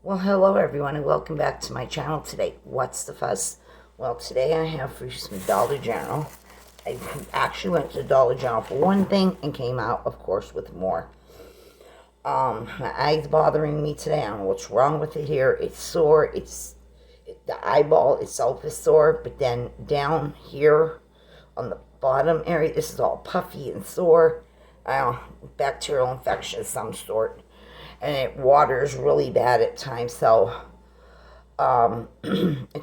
Well, hello everyone, and welcome back to my channel today. What's the fuss? Well, today I have for you some Dollar General. I actually went to Dollar General for one thing and came out, of course, with more. My eye's bothering me today. I don't know what's wrong with it here. It's sore. The eyeball itself is sore, but then down here on the bottom area, this is all puffy and sore. I don't know, bacterial infection of some sort. And it waters really bad at times. So I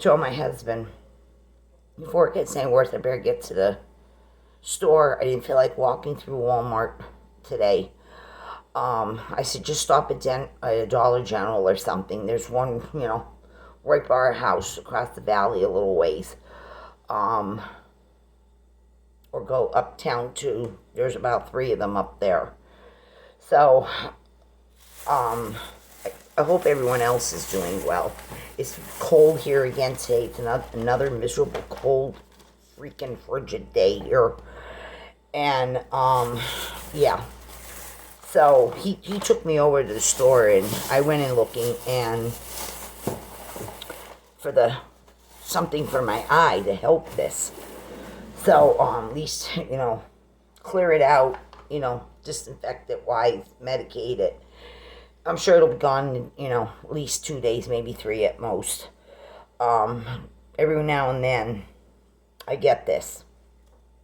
told my husband, before it gets any worse, I better get to the store. I didn't feel like walking through Walmart today. I said, just stop at a Dollar General or something. There's one, right by our house across the valley a little ways. Or go uptown too. There's about 3 of them up there. So, I hope everyone else is doing well. It's cold here again today. It's another miserable, cold, freaking frigid day here. And, yeah. So, he took me over to the store, and I went in looking, and for something for my eye to help this. So, at least, clear it out, disinfect it wise, medicate it. I'm sure it'll be gone in, at least 2 days, maybe 3 at most. Every now and then, I get this.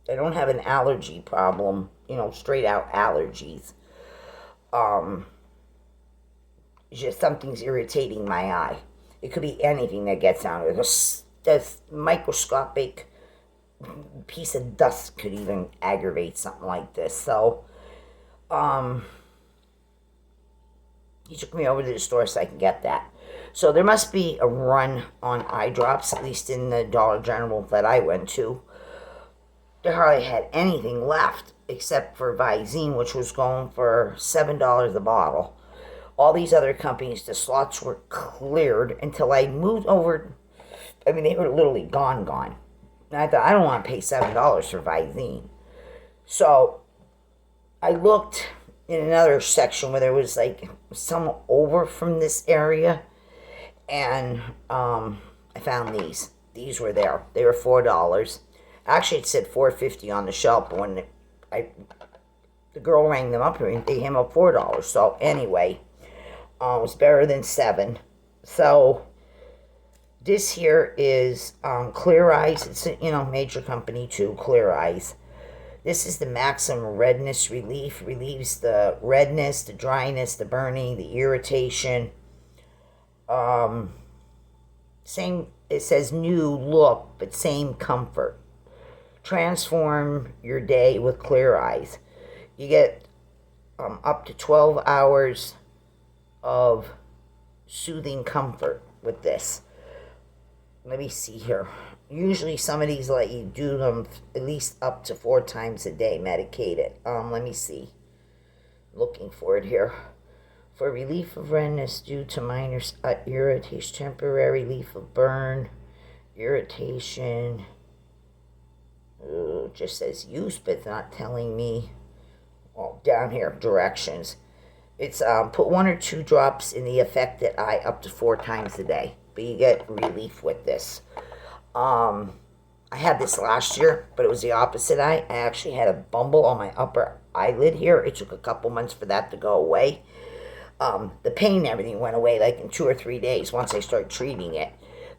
I don't have an allergy problem, straight out allergies. It's just something's irritating my eye. It could be anything that gets on it. This microscopic piece of dust could even aggravate something like this. So, he took me over to the store so I can get that. So there must be a run on eye drops, at least in the Dollar General that I went to. They hardly had anything left except for Visine, which was going for $7 a bottle. All these other companies, the slots were cleared until I moved over. I mean, they were literally gone. And I thought, I don't want to pay $7 for Visine. So I looked in another section where there was like some over from this area, and I found these. These were there. They were $4. Actually, it said $4.50 on the shelf, but when the girl rang them up, they came up $4. So anyway, it was better than $7. So this here is Clear Eyes. It's a major company too, Clear Eyes. This is the Maximum Redness Relief. Relieves the redness, the dryness, the burning, the irritation. Same, it says new look, but same comfort. Transform your day with Clear Eyes. You get up to 12 hours of soothing comfort with this. Let me see here. Usually some of these let you do them at least up to 4 times a day, medicated. Let me see. Looking for it here. For relief of redness due to minor irritation, temporary relief of burn, irritation. It just says use, but it's not telling me. Well, down here, directions. It's put 1 or 2 drops in the affected eye up to 4 times a day. But you get relief with this. I had this last year, but it was the opposite eye. I actually had a bumble on my upper eyelid here. It took a couple months for that to go away. The pain and everything went away like in 2 or 3 days once I started treating it.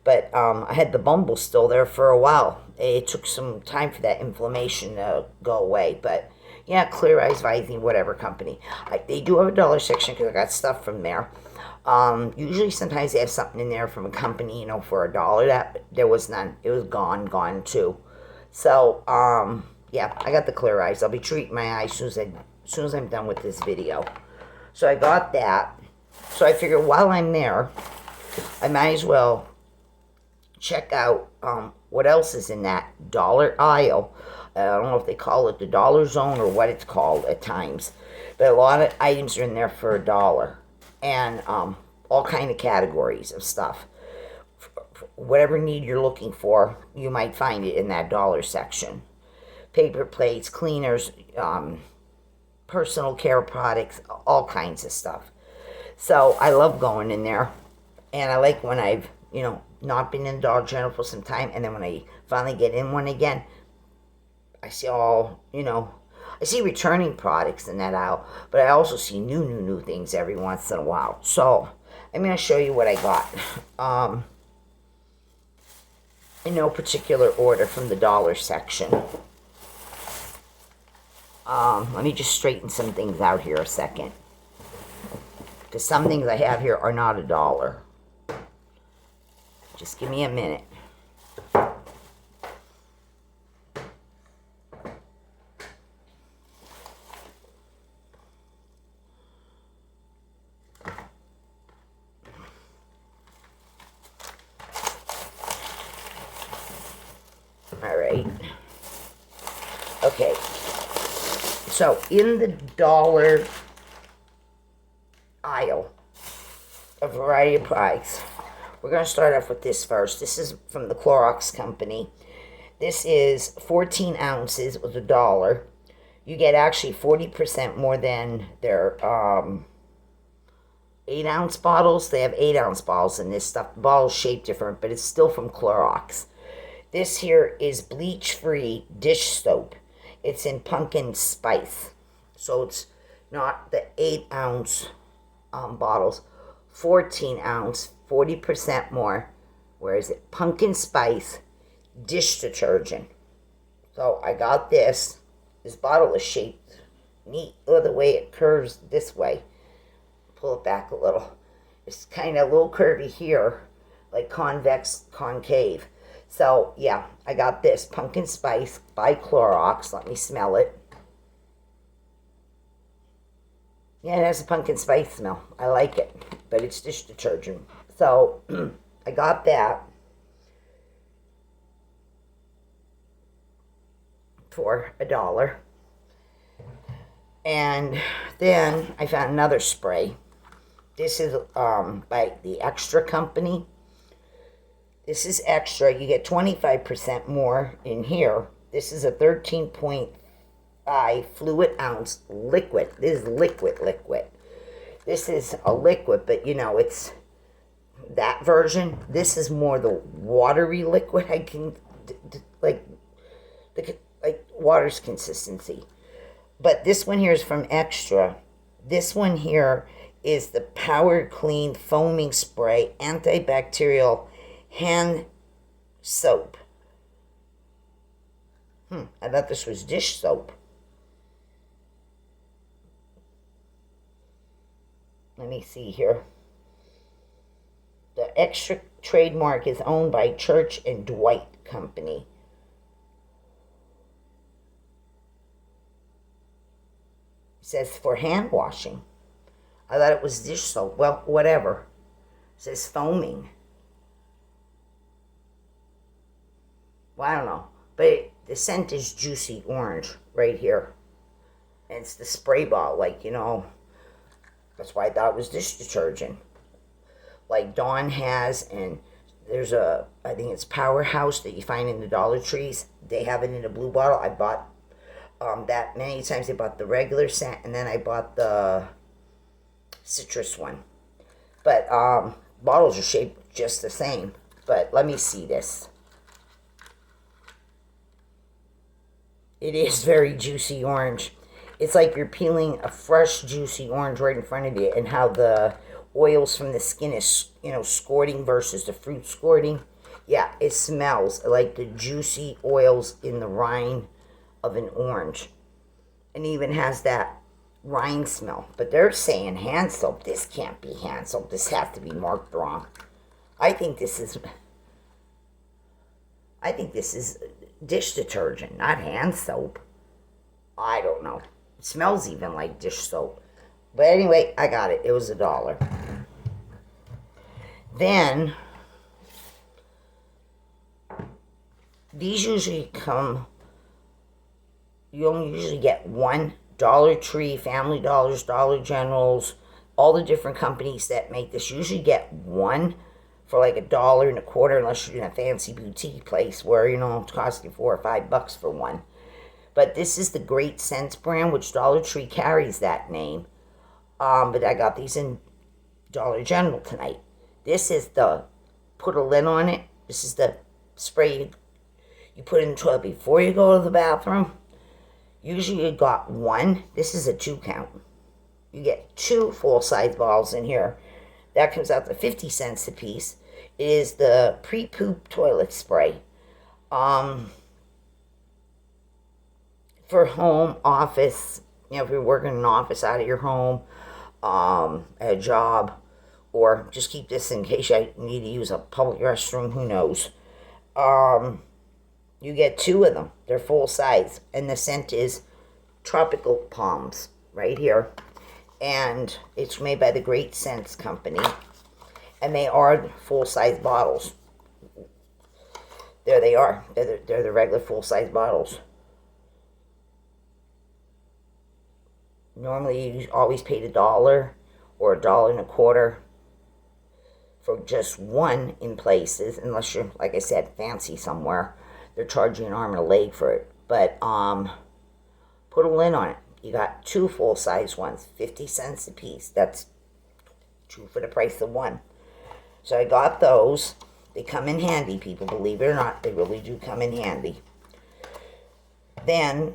But I had the bumble still there for a while. It took some time for that inflammation to go away. But yeah, Clear Eyes, Visine, whatever company. They do have a dollar section because I got stuff from there. Usually sometimes they have something in there from a company, for $1. That there was none. It was gone too. So, yeah, I got the Clear Eyes. I'll be treating my eyes as soon as I'm done with this video. So I got that. So I figured while I'm there, I might as well check out what else is in that dollar aisle. I don't know if they call it the dollar zone or what it's called at times. But a lot of items are in there for $1. And all kind of categories of stuff. Whatever need you're looking for, you might find it in that dollar section. Paper plates, cleaners, personal care products, all kinds of stuff. So I love going in there. And I like when I've, not been in Dollar General for some time, and then when I finally get in one again, I see I see returning products in that aisle, but I also see new things every once in a while. So I'm going to show you what I got. In no particular order from the dollar section. Let me just straighten some things out here a second. Because some things I have here are not $1. Just give me a minute. All right. Okay. So in the dollar aisle, a variety of products. We're going to start off with this first. This is from the Clorox company. This is 14 ounces with $1. You get actually 40% more than their 8-ounce bottles. They have 8-ounce bottles in this stuff. The bottle's shaped different, but it's still from Clorox. This here is bleach-free dish soap. It's in pumpkin spice. So it's not the 8-ounce bottles. 14-ounce, 40% more. Where is it? Pumpkin spice dish detergent. So I got this. This bottle is shaped neat. Look at the way it curves this way. Pull it back a little. It's kind of a little curvy here, like convex, concave. So, yeah, I got this pumpkin spice by Clorox. Let me smell it. Yeah, it has a pumpkin spice smell. I like it, but it's dish detergent. So, I got that for $1. And then I found another spray. This is by the Extra company. This is extra. You get 25% more in here. This is a 13.5 fluid ounce liquid. This is liquid. This is a liquid, but it's that version. This is more the watery liquid. I can like water's consistency. But this one here is from Extra. This one here is the Power Clean Foaming Spray Antibacterial Hand Soap. I thought this was dish soap. Let me see here. The Extra trademark is owned by Church and Dwight Company. It says for hand washing. I thought it was dish soap. Well, whatever. It says foaming. Well, I don't know. But the scent is juicy orange right here. And it's the spray bottle, that's why I thought it was dish detergent. Like Dawn has, and there's I think it's Powerhouse that you find in the Dollar Trees. They have it in a blue bottle. I bought that many times. I bought the regular scent, and then I bought the citrus one. But bottles are shaped just the same. But let me see this. It is very juicy orange. It's like you're peeling a fresh juicy orange right in front of you, and how the oils from the skin is, squirting versus the fruit squirting. Yeah, it smells like the juicy oils in the rind of an orange. And even has that rind smell. But they're saying hand soap. This can't be hand soap. This has to be marked wrong. I think this is dish detergent, not hand soap. I don't know. It smells even like dish soap. But anyway, I got it. It was $1. Then, these usually come, you only usually get one. Dollar Tree, Family Dollars, Dollar Generals, all the different companies that make this usually get one for like $1.25, unless you're in a fancy boutique place where, it's costing $4 or $5 for one. But this is the Great Scents brand, which Dollar Tree carries that name. But I got these in Dollar General tonight. This is the, put a lid on it. This is the spray you put in the toilet before you go to the bathroom. Usually you got one. This is a 2 count. You get 2 full-size bottles in here. That comes out to 50 cents a piece. It is the pre-poop toilet spray. For home, office, if you're working in an office out of your home, at a job, or just keep this in case you need to use a public restroom, who knows. You get 2 of them. They're full size. And the scent is Tropical Palms right here. And it's made by the Great Scents Company. And they are full-size bottles. There they are. They're the regular full-size bottles. Normally, you always paid $1 or $1.25 for just one in places, unless you're, like I said, fancy somewhere. They're charging an arm and a leg for it. But put a lid on it. You got 2 full-size ones, 50 cents a piece. That's 2 for the price of 1. So I got those. They come in handy, people, believe it or not. They really do come in handy. Then,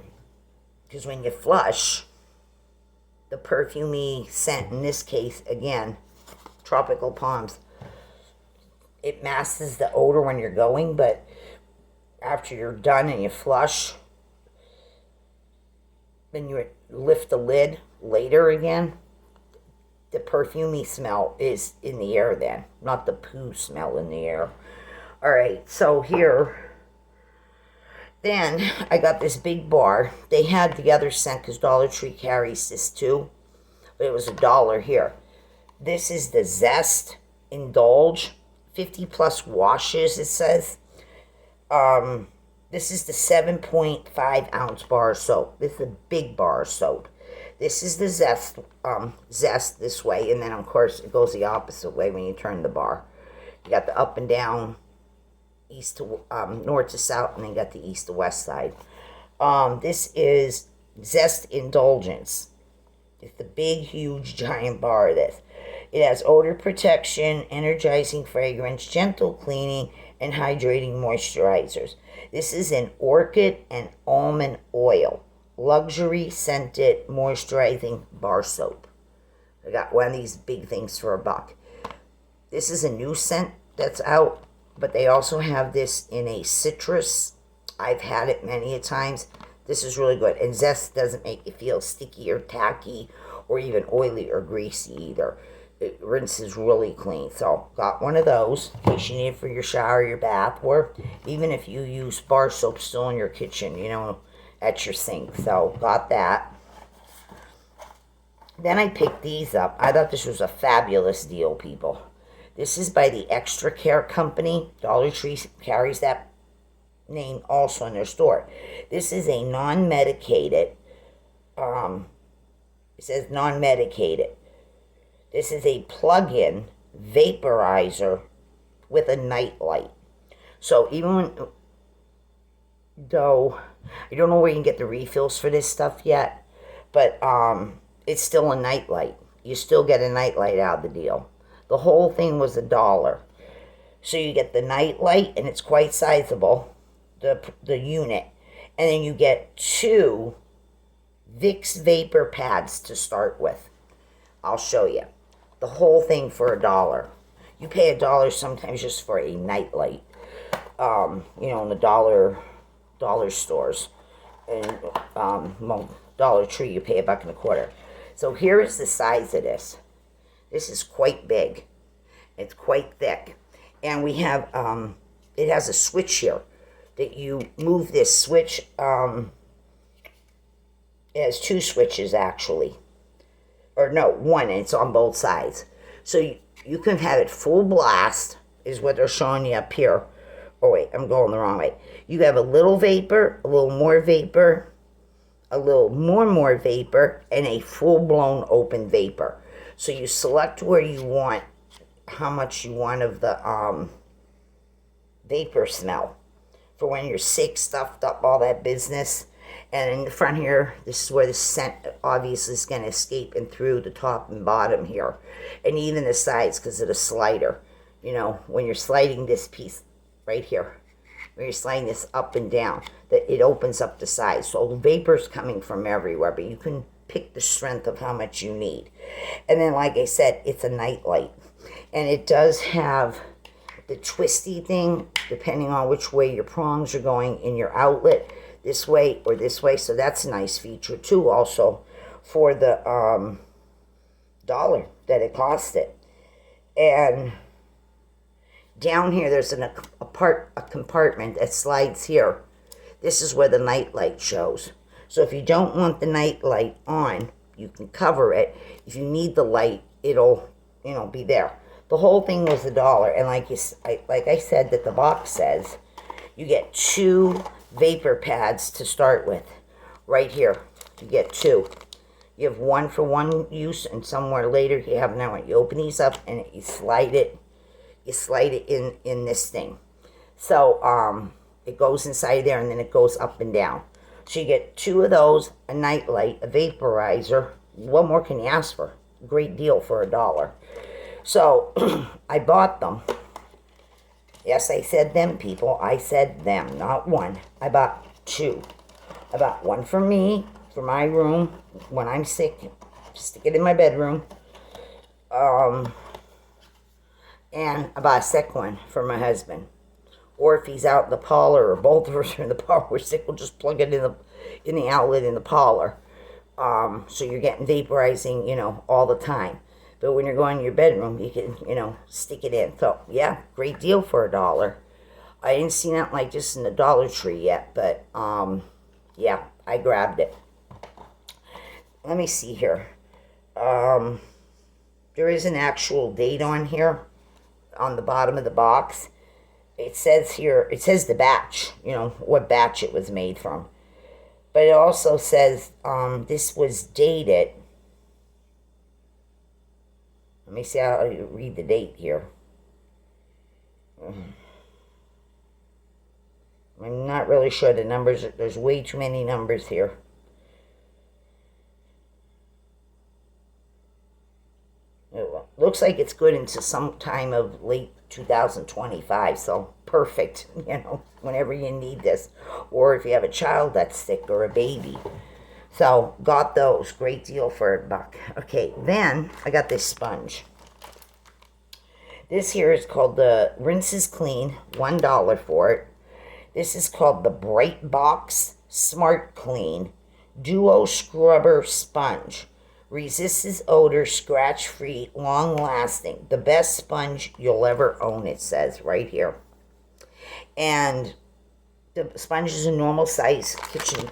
because when you flush, the perfumey scent, in this case, again, Tropical Palms, it masks the odor when you're going, but after you're done and you flush, then you lift the lid later again, the perfumey smell is in the air then, not the poo smell in the air. All right, so here, then I got this big bar. They had the other scent because Dollar Tree carries this too, but it was $1 here. This is the Zest Indulge, 50 plus washes, it says. This is the 7.5 ounce bar of soap. This is a big bar of soap. This is the Zest this way, and then of course it goes the opposite way when you turn the bar. You got the up and down, east to north to south, and then you got the east to west side. This is Zest Indulgence. It's the big, huge, giant bar of this. It has odor protection, energizing fragrance, gentle cleaning, and hydrating moisturizers. This is an orchid and almond oil, luxury scented moisturizing bar soap. I got one of these big things for $1. This is a new scent that's out, but they also have this in a citrus. I've had it many a times. This is really good. And Zest doesn't make you feel sticky or tacky or even oily or greasy either. It rinses really clean. So got one of those in case you need it for your shower, your bath, or even if you use bar soap still in your kitchen, at your sink. So got that. Then I picked these up. I thought this was a fabulous deal, people. This is by the Extra Care Company. Dollar Tree carries that name also in their store. This is a non-medicated, it says non-medicated. This is a plug-in vaporizer with a night light. So even though I don't know where you can get the refills for this stuff yet, but it's still a night light. You still get a night light out of the deal. The whole thing was $1. So you get the night light, and it's quite sizable, the unit. And then you get 2 Vicks vapor pads to start with. I'll show you. The whole thing for $1. You pay $1 sometimes just for a night light. In the dollar stores. And Dollar Tree, you pay $1.25. So here is the size of this. This is quite big. It's quite thick. And we have, it has a switch here that you move this switch. It has 2 switches actually. Or no, 1, and it's on both sides. So you can have it full blast, is what they're showing you up here. Oh wait, I'm going the wrong way. You have a little vapor, a little more vapor, a little more vapor, and a full-blown open vapor. So you select where you want, how much you want of the vapor smell. For when you're sick, stuffed up, all that business. And in the front here, this is where the scent obviously is going to escape and through the top and bottom here. And even the sides because of the slider. you know, when you're sliding this piece right here, when you're sliding this up and down, that it opens up the sides. So the vapor's coming from everywhere, but you can pick the strength of how much you need. And then, like I said, it's a night light. And it does have the twisty thing, depending on which way your prongs are going in your outlet, this way or this way. So that's a nice feature too, also, for the $1 that it cost it. And down here, there's a compartment that slides here. This is where the night light shows. So if you don't want the night light on, you can cover it. If you need the light, it'll, you know, be there. The whole thing was $1, and like I said, that the box says, you get 2 vapor pads to start with. Right here, you get 2. You have one for one use, and somewhere later you have another one. You open these up and you slide it. You slide it in this thing. So it goes inside there, and then it goes up and down. So you get 2 of those, a night light, a vaporizer. What more can you ask for? Great deal for $1. So I bought them. Yes, I said them, people. I said them, not one. I bought 2. I bought one for me, for my room, when I'm sick. Stick it in my bedroom. And I bought a second one for my husband. Or if he's out in the parlor, or both of us are in the parlor, we're sick, we'll just plug it in the outlet in the parlor. So you're getting vaporizing, you know, all the time. But when you're going to your bedroom, you can, you know, stick it in. So, yeah, great deal for $1. I didn't see nothing like this in the Dollar Tree yet, but, yeah, I grabbed it. Let me see here. There is an actual date on here, on the bottom of the box. It says here, it says the batch, you know, what batch it was made from. But it also says this was dated. Let me see how I read the date here. I'm not really sure the numbers. There's way too many numbers here. It looks like it's good into some time of late 2025, so perfect, you know, whenever you need this. Or if you have a child that's sick or a baby. So, got those. Great deal for $1. Okay, then I got this sponge. This here is called the Rinses Clean, $1 for it. This is called the Bright Box Smart Clean Duo Scrubber Sponge. Resists odor, scratch-free, long-lasting. The best sponge you'll ever own, it says right here. And the sponge is a normal size kitchen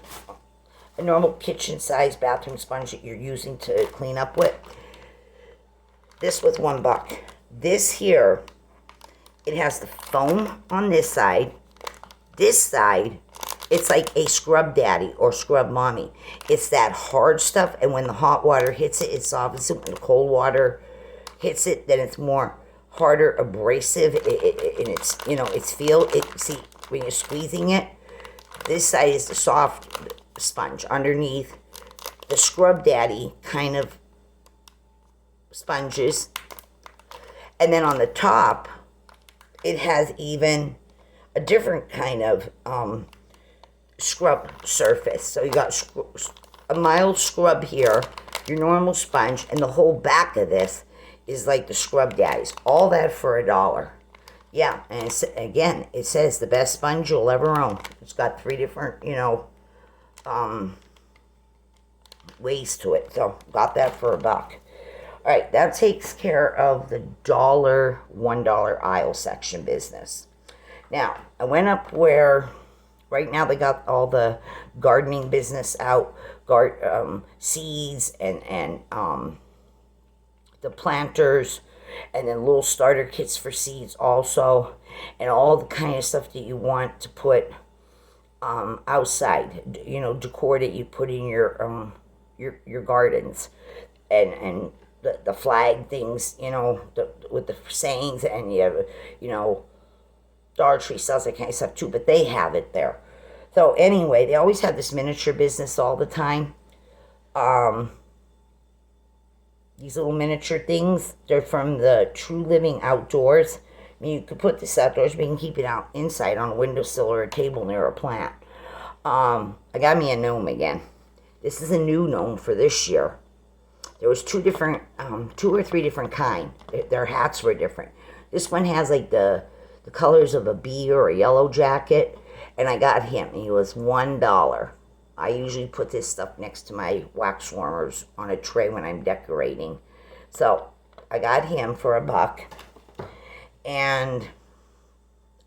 size bathroom sponge that you're using to clean up with. This was $1. This here, it has the foam on this side. This side, it's like a scrub daddy or scrub mommy. It's that hard stuff, and when the hot water hits it, it softens it. When the cold water hits it, then it's more harder, abrasive, and it's, you know, it's see, when you're squeezing it, this side is the soft sponge. Underneath, the scrub daddy kind of sponges. And then on the top, it has even a different kind of scrub surface. So you got a mild scrub here, your normal sponge, and the whole back of this is like the scrub daddies. All that for $1. Yeah, and it's, again, it says the best sponge you'll ever own. It's got 3 different, you know, ways to it. So got that for $1. All right, that takes care of the $1 aisle section business. Now, I went up where, right now they got all the gardening business out, seeds and the planters, and then little starter kits for seeds also, and all the kind of stuff that you want to put outside, you know, decor that you put in your gardens, and the flag things, you know, with the sayings, and you have, you know, Dollar Tree sells that kind of stuff too, but they have it there. So anyway, they always have this miniature business all the time. These little miniature things, they're from the True Living Outdoors. mean, you could put this outdoors, but you can keep it out inside on a windowsill or a table near a plant. I got me a gnome again. This is a new gnome for this year. There was two or three different kind. Their hats were different. This one has like the colors of a bee or a yellow jacket, and I got him. He was $1. I usually put this stuff next to my wax warmers on a tray when I'm decorating. So I got him for $1, and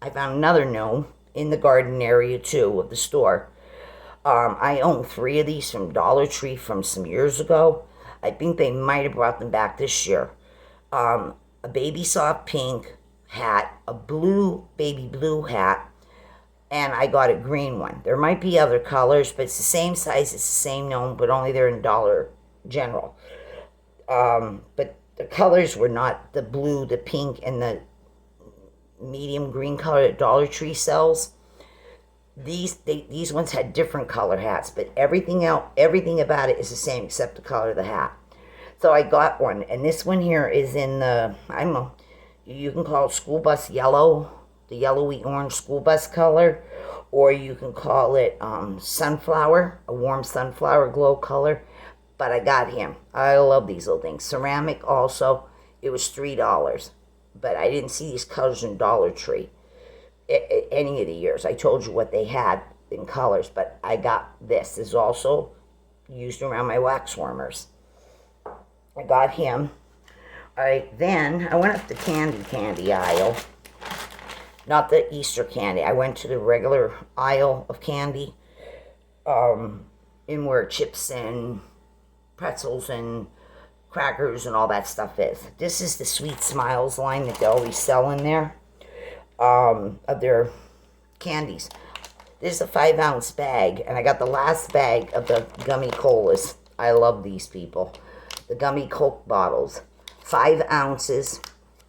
I found another gnome in the garden area too of the store. I own 3 of these from Dollar Tree from some years ago. I think they might have brought them back this year. A baby soft pink hat, a baby blue hat, and I got a green one. There might be other colors, but it's the same size, it's the same gnome, but only they're in Dollar General. But the colors were not the blue, the pink, and the medium green color that Dollar Tree sells. These ones had different color hats, but everything about it is the same except the color of the hat. So I got one, and this one here is in the, I don't know, you can call it school bus yellow, the yellowy orange school bus color, or you can call it sunflower, a warm sunflower glow color. But I got him. I love these little things. Ceramic also, it was $3, but I didn't see these colors in Dollar Tree any of the years. I told you what they had in colors, but I got this. This is also used around my wax warmers. I got him. All right, then I went up the candy aisle. Not the Easter candy. I went to the regular aisle of candy, in where chips and pretzels and crackers and all that stuff is. This is the Sweet Smiles line that they always sell in there. Of their candies. This is a 5-ounce bag, and I got the last bag of the gummy colas. I love these people. The gummy Coke bottles. 5 ounces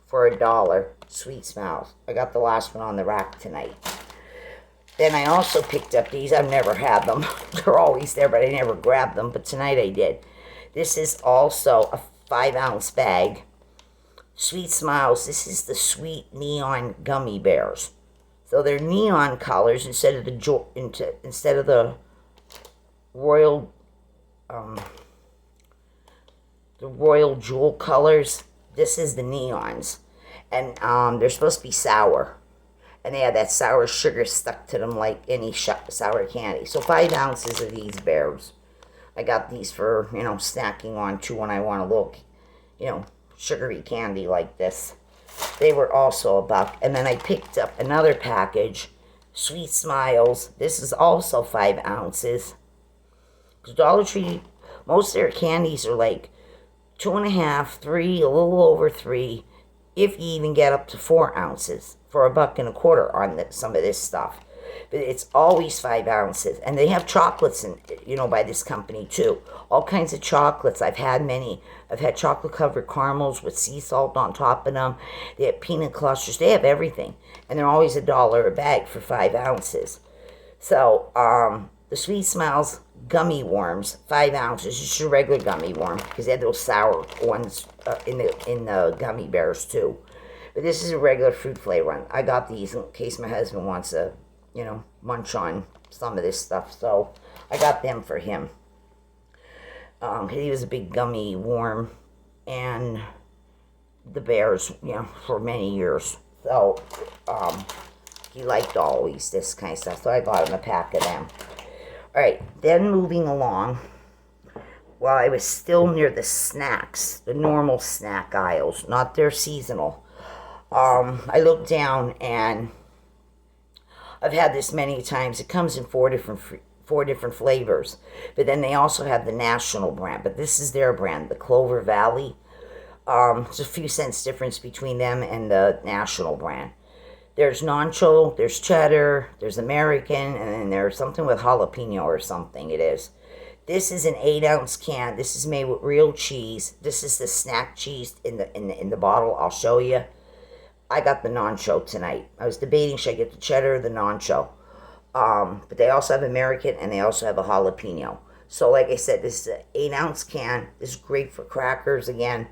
for $1. Sweet Smiles. I got the last one on the rack tonight. Then I also picked up these. I've never had them. They're always there, but I never grabbed them. But tonight I did. This is also a 5-ounce bag. Sweet Smiles, this is the sweet neon gummy bears. So they're neon colors instead of the royal jewel colors. This is the neons, and they're supposed to be sour, and they have that sour sugar stuck to them like any sour candy. So 5 ounces of these bears. I got these for snacking on too when I want a little sugary candy like this. They were also $1. And then I picked up another package, Sweet Smiles. This is also 5 ounces. Because Dollar Tree, most of their candies are like 2.5, 3, a little over 3, if you even get up to 4 ounces for $1.25 on some of this stuff. But it's always 5 ounces. And they have chocolates by this company too. All kinds of chocolates. I've had many. I've had chocolate covered caramels with sea salt on top of them. They have peanut clusters. They have everything. And they're always $1 a bag for 5 ounces. So, the Sweet Smiles gummy worms, 5 ounces. Just your regular gummy worm. Because they had those sour ones in the gummy bears too. But this is a regular fruit flavor one. I got these in case my husband wants to munch on some of this stuff. So I got them for him. He was a big gummy worm and the bears, for many years. So he liked always this kind of stuff. So I got him a pack of them. All right, then moving along, while I was still near the snacks, the normal snack aisles, not their seasonal, I looked down and I've had this many times. It comes in 4 different flavors. But then they also have the national brand. But this is their brand, the Clover Valley. There's a few cents difference between them and the national brand. There's Nacho, there's cheddar, there's American, and then there's something with jalapeno or something it is. This is an 8-ounce can. This is made with real cheese. This is the snack cheese in the bottle. I'll show you. I got the Nacho tonight. I was debating, should I get the cheddar or the Nacho? But they also have American, and they also have a jalapeno. So like I said, this is an 8-ounce can. This is great for crackers again.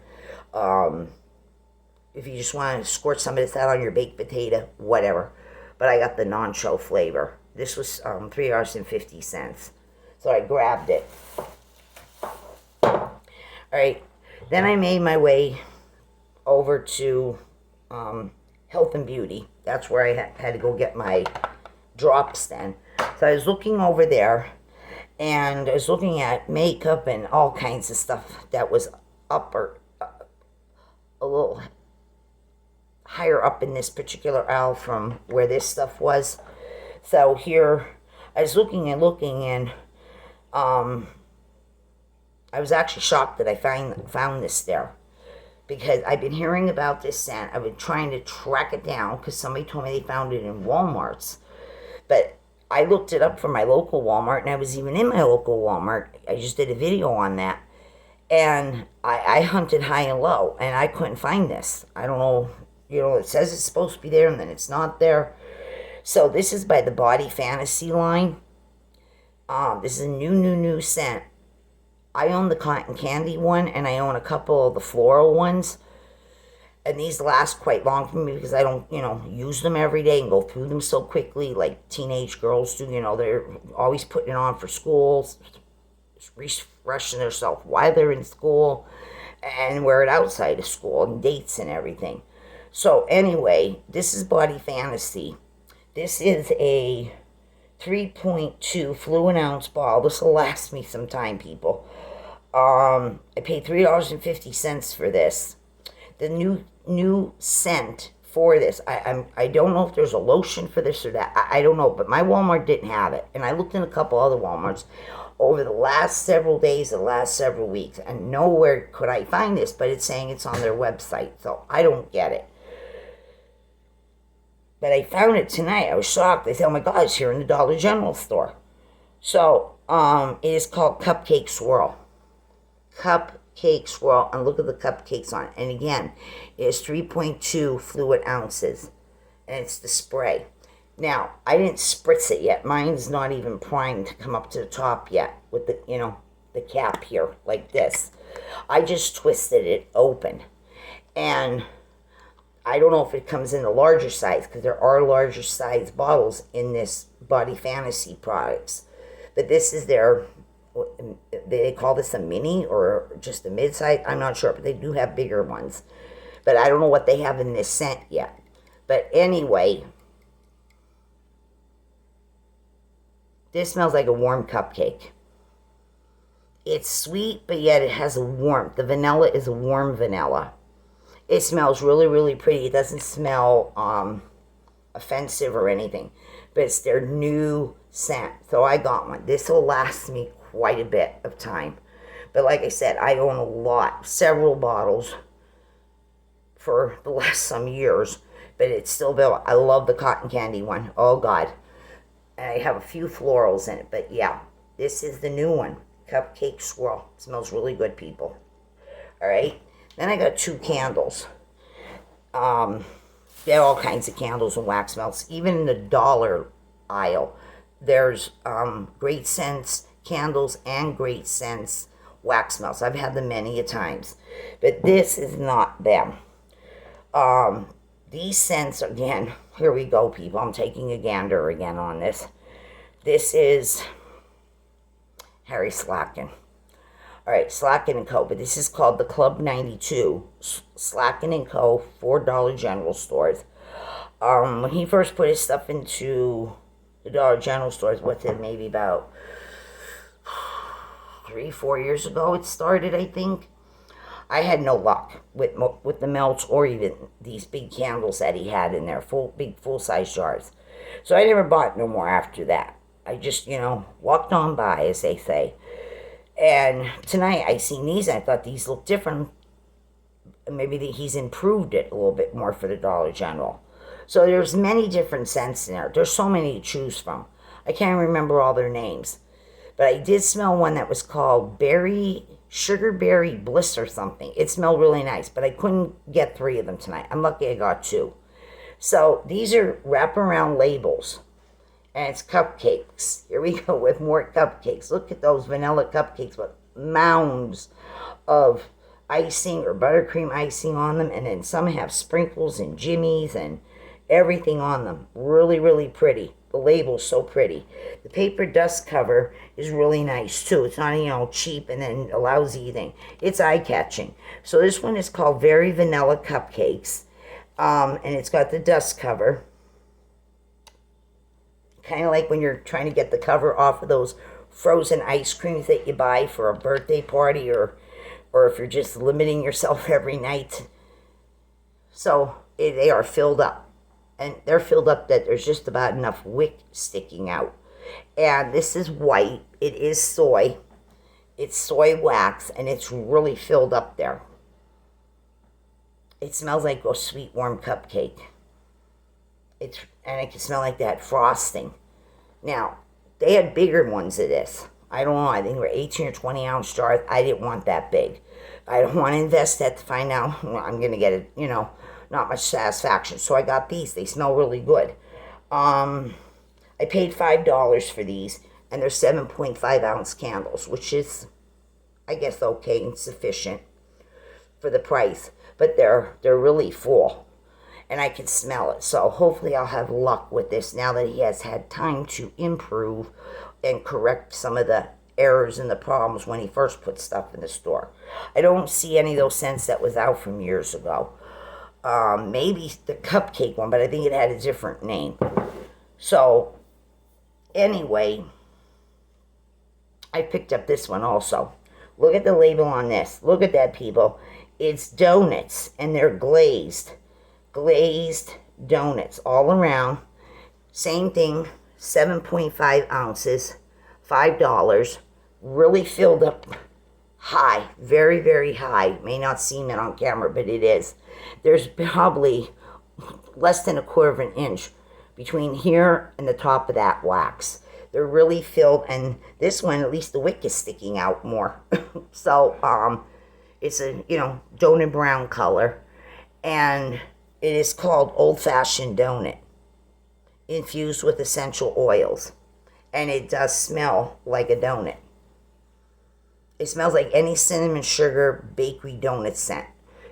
if you just want to squirt some of this out on your baked potato, whatever. But I got the non-show flavor. This was $3.50. So I grabbed it. All right. Then I made my way over to Health and Beauty. That's where I had to go get my drops then. So I was looking over there, and I was looking at makeup and all kinds of stuff that was up or a little higher up in this particular aisle from where this stuff was. So here, I was looking, and I was actually shocked that I found this there, because I've been hearing about this scent. I've been trying to track it down because somebody told me they found it in Walmart's. But I looked it up for my local Walmart, and I was even in my local Walmart. I just did a video on that. And I hunted high and low, and I couldn't find this. I don't know, it says it's supposed to be there, and then it's not there. So this is by the Body Fantasy line. This is a new scent. I own the cotton candy one, and I own a couple of the floral ones. And these last quite long for me because I don't, use them every day and go through them so quickly like teenage girls do. They're always putting it on for school, refreshing themselves while they're in school, and wear it outside of school and dates and everything. So anyway, this is Body Fantasy. This is a 3.2 fluid ounce bottle. This will last me some time, people. I paid $3.50 for this. The new scent for this. I don't know if there's a lotion for this or that. I don't know, but my Walmart didn't have it. And I looked in a couple other Walmarts over the last several days, the last several weeks, and nowhere could I find this, but it's saying it's on their website, so I don't get it. But I found it tonight. I was shocked. I said, oh my God, it's here in the Dollar General store. So, it is called Cupcake Swirl. Cupcake Swirl, and look at the cupcakes on it. And again, it's 3.2 fluid ounces, and it's the spray. Now, I didn't spritz it yet. Mine's not even primed to come up to the top yet with the, the cap here, like this. I just twisted it open. And I don't know if it comes in a larger size, because there are larger size bottles in this Body Fantasy products. But this is they call this a mini or just a mid-size. I'm not sure, but they do have bigger ones. But I don't know what they have in this scent yet. But anyway, this smells like a warm cupcake. It's sweet, but yet it has a warmth. The vanilla is a warm vanilla. It smells really, really pretty. It doesn't smell offensive or anything. But it's their new scent. So I got one. This will last me quite a bit of time. But like I said, I own several bottles for the last some years. But it's still available. I love the cotton candy one. Oh, God. And I have a few florals in it. But yeah, this is the new one. Cupcake Swirl. It smells really good, people. All right. Then I got 2 candles. There are all kinds of candles and wax melts. Even in the dollar aisle, there's Great Scents candles and Great Scents wax melts. I've had them many a times. But this is not them. These scents, again, here we go, people. I'm taking a gander again on this. This is Harry Slacken. All right, Slacken & Co. But this is called the Club 92. Slacken & Co. for Dollar General stores. When he first put his stuff into the Dollar General stores, what's it, maybe about 3-4 years ago it started, I think. I had no luck with the melts or even these big candles that he had in there, big full-size jars. So I never bought no more after that. I just, walked on by, as they say. And tonight I seen these, and I thought these look different. Maybe he's improved it a little bit more for the Dollar General. So there's many different scents in there. There's so many to choose from. I can't remember all their names. But I did smell one that was called Sugar Berry Bliss or something. It smelled really nice, but I couldn't get 3 of them tonight. I'm lucky I got 2. So these are wraparound labels. And it's cupcakes. Here we go with more cupcakes. Look at those vanilla cupcakes with mounds of icing or buttercream icing on them, and then some have sprinkles and jimmies and everything on them. Really, really pretty. The label's so pretty. The paper dust cover is really nice too. It's not, you know, cheap and then a lousy thing. It's eye-catching. So this one is called Very Vanilla Cupcakes. And it's got the dust cover. Kind of like when you're trying to get the cover off of those frozen ice creams that you buy for a birthday party, or if you're just limiting yourself every night. So they are filled up. And they're filled up that there's just about enough wick sticking out. And this is white. It is soy. It's soy wax, and it's really filled up there. It smells like a sweet, warm cupcake. And it can smell like that frosting. Now, they had bigger ones of this. I don't know. I think they were 18 or 20 ounce jars. I didn't want that big. I don't want to invest that to find out I'm going to get it, you know, not much satisfaction. So I got these. They smell really good. I paid $5 for these, and they're 7.5 ounce candles, which is, I guess, okay and sufficient for the price. But they're really full, and I can smell it. So hopefully I'll have luck with this now that he has had time to improve and correct some of the errors and the problems when he first put stuff in the store. I don't see any of those scents that was out from years ago. Maybe the cupcake one, but I think it had a different name. So, anyway, I picked up this one also. Look at the label on this. Look at that, people. It's donuts, and they're glazed. Glazed donuts all around. Same thing, 7.5 ounces, $5. Really filled up high, very, very high. May not seem it on camera, but it is. There's probably less than a quarter of an inch between here and the top of that wax. They're really filled, and this one, at least the wick is sticking out more. So, it's a, you know, donut brown color, and it is called Old Fashioned Donut, infused with essential oils, and it does smell like a donut. It smells like any cinnamon sugar bakery donut scent.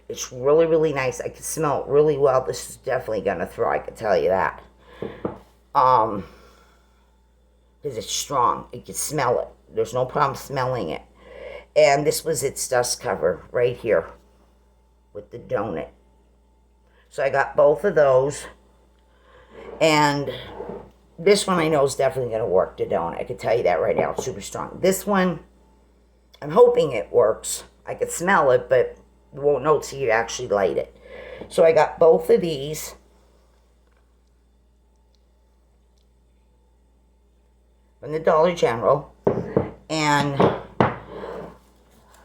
It's really, really nice. I can smell it really well. This is definitely gonna throw, I can tell you that. Because it's strong. You can smell it. There's no problem smelling it. And this was its dust cover right here with the donut. So I got both of those. And this one I know is definitely gonna work, the donut. I can tell you that right now. It's super strong. This one, I'm hoping it works. I could smell it, but you won't know till you actually light it. So I got both of these. From the Dollar General. And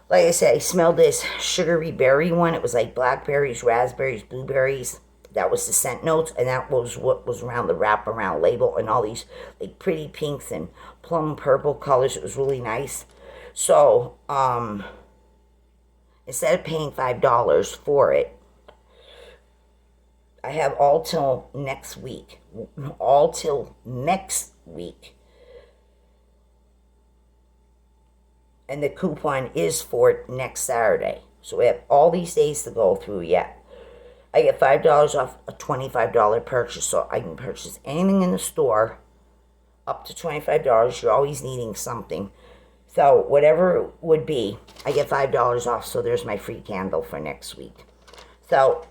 like I said, I smelled this sugary berry one. It was like blackberries, raspberries, blueberries. That was the scent notes, and that was what was around the wraparound label, and all these like pretty pinks and plum purple colors. It was really nice. So, instead of paying $5 for it, I have all till next week. All till next week. And the coupon is for next Saturday. So we have all these days to go through yet. I get $5 off a $25 purchase, so I can purchase anything in the store up to $25. You're always needing something. So whatever it would be, I get $5 off, so there's my free candle for next week. So,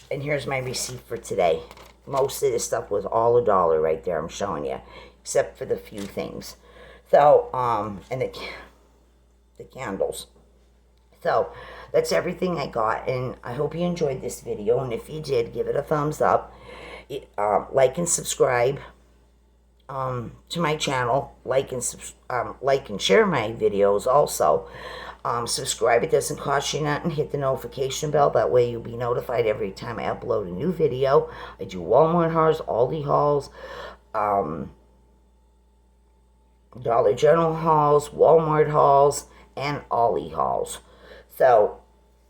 and here's my receipt for today. Most of this stuff was all $1 right there, I'm showing you, except for the few things. So, and the candles. So, that's everything I got, and I hope you enjoyed this video, and if you did, give it a thumbs up. Like and subscribe to my channel. Like and share my videos also. Subscribe, it doesn't cost you nothing. Hit the notification bell, that way you'll be notified every time I upload a new video. I do Walmart hauls, Aldi hauls, Dollar General hauls, Walmart hauls, and Aldi hauls. So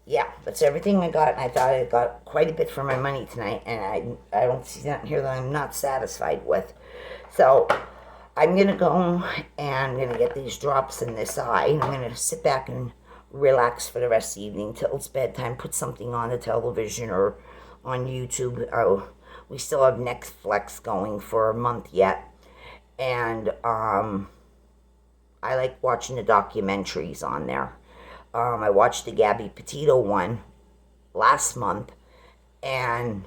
yeah, that's everything I got, and I thought I got quite a bit for my money tonight, and I don't see nothing here that I'm not satisfied with. So I'm gonna go and I'm gonna get these drops in this eye, and I'm gonna sit back and relax for the rest of the evening till it's bedtime, put something on the television or on YouTube. Oh, we still have Netflix going for a month yet. And I like watching the documentaries on there. I watched the Gabby Petito one last month, and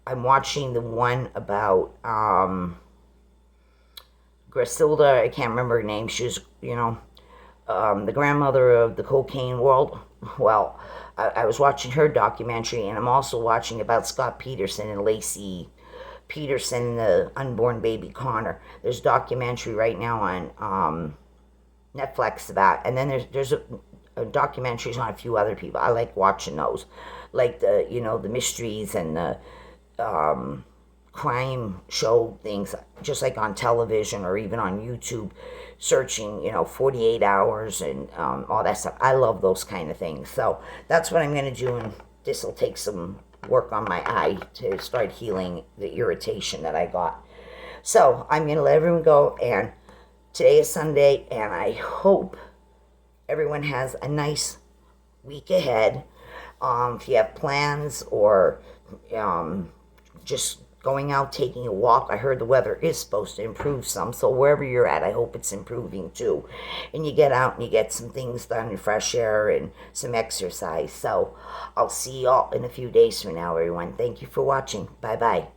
I'm watching the one about Griselda. I can't remember her name. She was, the grandmother of the cocaine world. Well, I was watching her documentary, and I'm also watching about Scott Peterson and Lacey Peterson, the unborn baby Connor. There's a documentary right now on Netflix about, and then there's a documentaries on a few other people. I like watching those, like the mysteries and the crime show things, just like on television or even on YouTube, searching 48 hours and all that stuff. I love those kind of things. So that's what I'm going to do, and this will take some work on my eye to start healing the irritation that I got. So I'm going to let everyone go, and today is Sunday, and I hope everyone has a nice week ahead. If you have plans or just going out taking a walk, I heard the weather is supposed to improve some, so wherever you're at, I hope it's improving too. And you get out and you get some things done in fresh air and some exercise. So I'll see y'all in a few days from now, everyone. Thank you for watching. Bye-bye.